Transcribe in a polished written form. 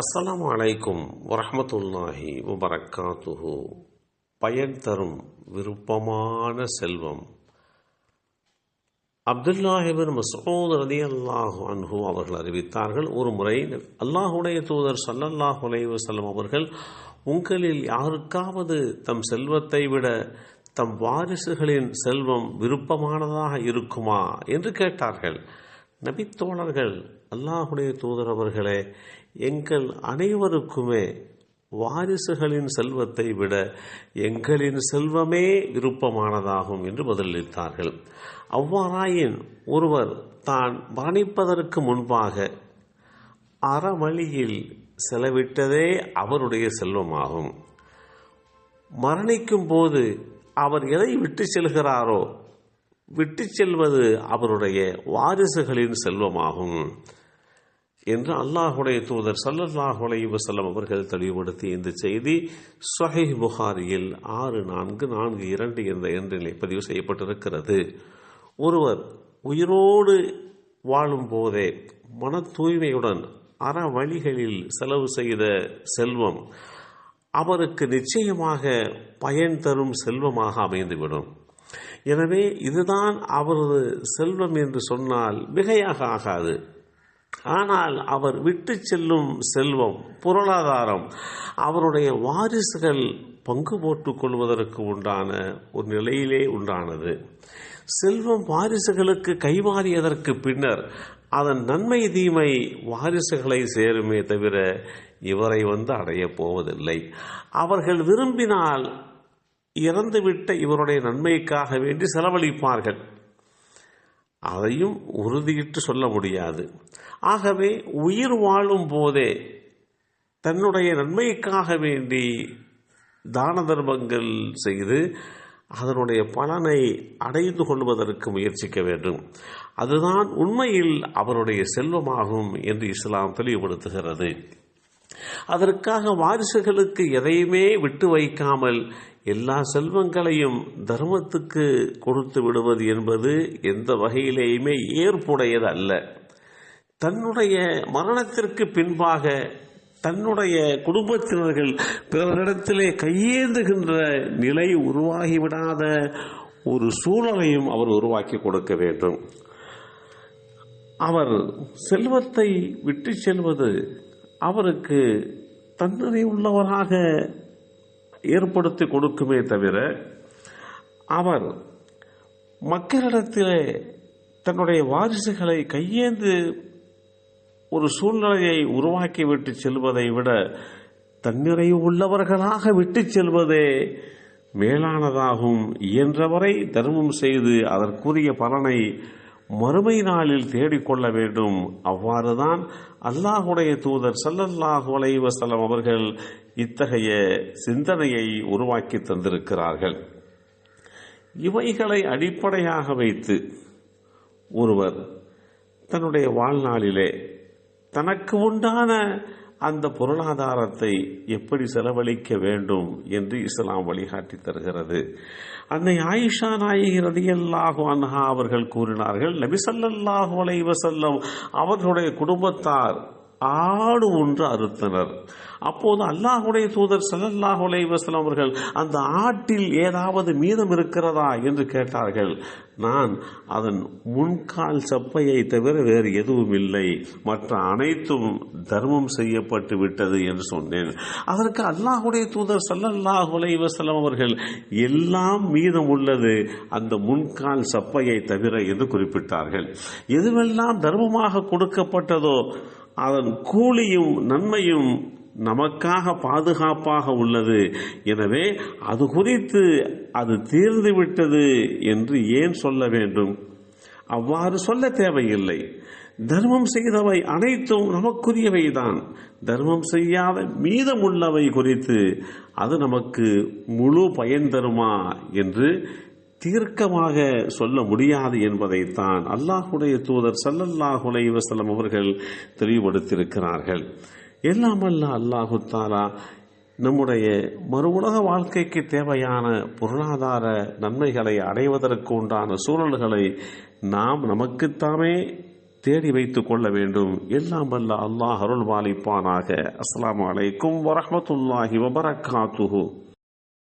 அஸ்ஸலாமு அலைக்கும் வரஹ்மத்துல்லாஹி வபரக்காத்துஹு. பயன் தரும் விருப்பமான செல்வம். அப்துல்லாஹ் இப்னு மஸ்ஊத் ரலியல்லாஹு அன்ஹு அவர்கள் அறிவித்தார்கள், ஒரு முறை அல்லாஹுடைய தூதர் ஸல்லல்லாஹு அலைஹி வஸல்லம் அவர்கள், உங்களில் யாருக்காவது தம் செல்வத்தை விட தம் வாரிசுகளின் செல்வம் விருப்பமானதாக இருக்குமா என்று கேட்டார்கள். நபித்தோழர்கள், அல்லாஹுடைய தூதர் அவர்களே, எங்கள் அனைவருக்குமே வாரிசுகளின் செல்வத்தை விட எங்களின் செல்வமே விருப்பமானதாகும் என்று பதிலளித்தார்கள். அவ்வாறாயின் ஒருவர் தான் மரணிப்பதற்கு முன்பாக அறவழியில் செலவிட்டதே அவருடைய செல்வமாகும். மரணிக்கும் போது அவர் எதை விட்டு செல்கிறாரோ விட்டு செல்வது அவருடைய வாரிசுகளின் செல்வமாகும் என்று அல்லாஹுடைய தூதர் ஸல்லல்லாஹு அலைஹி வஸல்லம் அவர்கள் தெளிவுபடுத்திய இந்த செய்தி ஸஹீஹ் புகாரியில் 6442 என்ற எண்ணிலே பதிவு செய்யப்பட்டிருக்கிறது. ஒருவர் உயிரோடு வாழும் போதே மன தூய்மையுடன் அற வழிகளில் செலவு செய்த செல்வம் அவருக்கு நிச்சயமாக பயன் தரும் செல்வமாக அமைந்துவிடும். எனவே இதுதான் அவரது செல்வம் என்று சொன்னால் மிகையாக ஆகாது. ஆனால் அவர் விட்டு செல்லும் செல்வம், பொருளாதாரம் அவருடைய வாரிசுகள் பங்கு போட்டுக் கொள்வதற்கு உண்டான ஒரு நிலையிலே உண்டானது. செல்வம் வாரிசுகளுக்கு கைமாறியதற்கு பின்னர் அதன் நன்மை தீமை வாரிசுகளை சேருமே தவிர இவரை அடையப் போவதில்லை. அவர்கள் விரும்பினால் இறந்துவிட்ட இவருடைய நன்மைக்காக வேண்டி செலவழிப்பார்கள். அதையும் உறுதியிட்டு சொல்ல முடியாது. ஆகவே உயிர் வாழும் போதே தன்னுடைய நன்மைக்காக வேண்டி தான தர்மங்கள் செய்து அதனுடைய பலனை அடைந்து கொள்வதற்கு முயற்சிக்க வேண்டும். அதுதான் உண்மையில் அவருடைய செல்வமாகும் என்று இஸ்லாம் தெளிவுபடுத்துகிறது. அதற்காக வாரிசுகளுக்கு எதையுமே விட்டு வைக்காமல் எல்லா செல்வங்களையும் தர்மத்துக்கு கொடுத்து விடுவது என்பது எந்த வகையிலேயுமே ஏற்புடையது அல்ல. தன்னுடைய மரணத்திற்கு பின்பாக தன்னுடைய குடும்பத்தினர்கள் பிறரிடத்திலே கையேந்துகின்ற நிலை உருவாகிவிடாத ஒரு சூழலையும் அவர் உருவாக்கி கொடுக்க வேண்டும். அவர் செல்வத்தை விட்டு செல்வது அவருக்கு தன்னிறை உள்ளவராக ஏற்படுத்தி கொடுக்குமே தவிர அவர் மக்களிடத்திலே தன்னுடைய வாரிசுகளை கையேந்து ஒரு சூழ்நிலையை உருவாக்கி விட்டு செல்வதை விட தன்னிறை உள்ளவர்களாக விட்டு செல்வதே மேலானதாகும். இயன்றவரை தர்மம் செய்து அதற்குரிய பலனை மறுமை நாளில் தேடிக்கொள்ள வேண்டும். அவ்வாறுதான் அல்லாஹுடைய தூதர் ஸல்லல்லாஹு அலைஹி வஸல்லம் அவர்கள் இத்தகைய சிந்தனையை உருவாக்கி தந்திருக்கிறார்கள். இவைகளை அடிப்படையாக வைத்து ஒருவர் தன்னுடைய வாழ்நாளிலே தனக்கு உண்டான அந்த பொருளாதாரத்தை எப்படி செலவழிக்க வேண்டும் என்று இஸ்லாம் வழிகாட்டி தருகிறது. அன்னை ஆயிஷா நாயகி ரலியல்லாஹு அன்ஹா அவர்கள் கூறினார்கள், நபி ஸல்லல்லாஹு அலைஹி வஸல்லம் அவர்களுடைய குடும்பத்தார் ஆடு ஒன்று அறுத்தனர். அப்போது அல்லாஹுடைய தூதர் ஸல்லல்லாஹு அலைஹி வஸல்லம் அவர்கள், அந்த ஆட்டில் ஏதாவது மீதம் இருக்கிறதா என்று கேட்டார்கள். நான் அதன் முன்கால் சப்பையை தவிர வேறு எதுவும் இல்லை, மற்ற அனைத்தும் தர்மம் செய்யப்பட்டு விட்டது என்று சொன்னேன். அதற்கு அல்லாஹுடைய தூதர் ஸல்லல்லாஹு அலைஹி வஸல்லம் அவர்கள், எல்லாம் மீதம் உள்ளது அந்த முன்கால் சப்பையை தவிர என்று குறிப்பிட்டார்கள். எதுவெல்லாம் தர்மமாக கொடுக்கப்பட்டதோ அதன் கூலியும் நன்மையும் நமக்காக பாதுகாப்பாக உள்ளது. எனவே அது குறித்து அது தீர்ந்துவிட்டது என்று ஏன் சொல்ல வேண்டும்? அவ்வாறு சொல்ல தேவையில்லை. தர்மம் செய்தவை அனைத்தும் நமக்குரியவைதான். தர்மம் செய்யாத மீதமுள்ளவை குறித்து அது நமக்கு முழு பயன் தருமா என்று தீர்க்கமாக சொல்ல முடியாது என்பதைத்தான் அல்லாஹுடைய தூதர் ஸல்லல்லாஹு அலைஹி வஸல்லம் அவர்கள் தெளிவுபடுத்தியிருக்கிறார்கள். எல்லாமல்ல அல்லாஹு தஆலா நம்முடைய மறு உலக வாழ்க்கைக்கு தேவையான பொருளாதார நன்மைகளை அடைவதற்கு உண்டான சூழல்களை நாம் நமக்குத்தாமே தேடி வைத்துக் கொள்ள வேண்டும். எல்லாம் வல்ல அல்லாஹ் அருள் பாலிப்பானாக. அஸ்ஸலாமு அலைக்கும் வரஹ்மத்துல்லாஹி வபரகாத்துஹு.